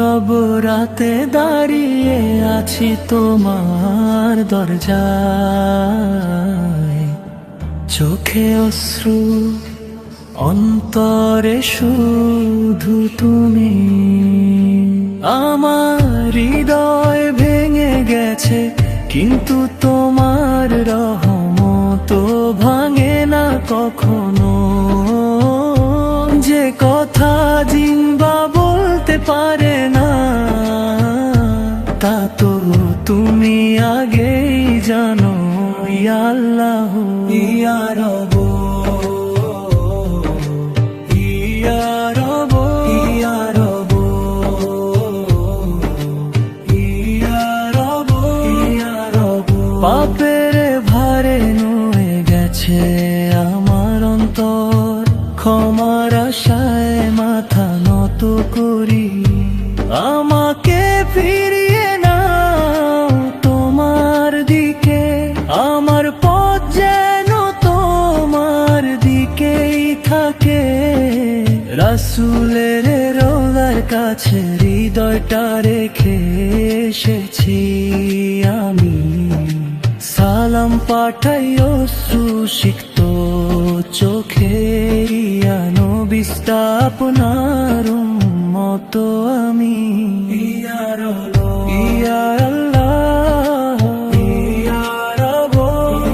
নীরব রাতে দাঁড়িয়ে আছি তোমার দরজায়, চোখে অশ্রু অন্তরে শুধু তুমি। আমার হৃদয় ভেঙে গেছে কিন্তু তোমার রহমত ভাঙে না কখনো। যে কথা জিহ্বা বলতে পারে না তা তো তুমি আগেই জানো। ইয়া আল্লাহ ইয়া রব ইয়া রব ইয়া রব ইয়া রব ইয়া রব। পাপের ভারে নুয়ে গেছে আমার অন্তর, ক্ষমার আশায় মাথা নত করি। আমাকে ফিরিয়ে নাও তোমার দিকে, আমার পথ যেন তোমার দিকেই থাকে। রাসূলের রওজার কাছে হৃদয়টা রেখে এসেছি আমি, সালাম পাঠাই অশ্রু সিক্ত চোখে। ইয়া নবী আপনার উম্মত আমি। ইয়া রব ইয়া আল্লাহ ইয়া রব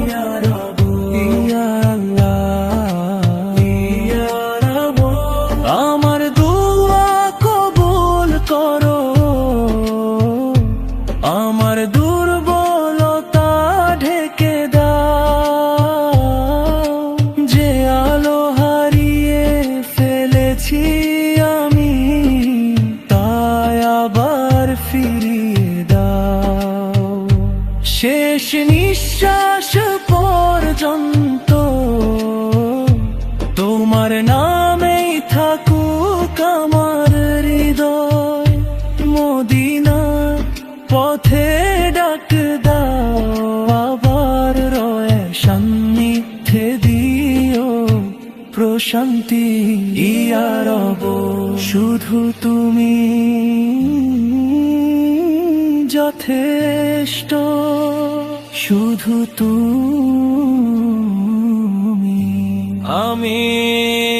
ইয়া রব ইয়া আল্লাহ ইয়া রব। আমার দোয়া কবুল করো, আমার দুর্বলতা ঢেকে দাও। যে আলো হারিয়ে ফেলেছি আমি তাই আবার ফিরিয়ে দাও। শেষ নিঃশ্বাস পর্যন্ত তোমার নামেই থাকুক আমার হৃদয়। মদিনার পথে ডাক দাও আবার রয়ে সান্নিধ্যে দিও প্রশান্তি। ইয়া রব শুধু তুমি যথেষ্ট, শুধু তুমি। আমিন।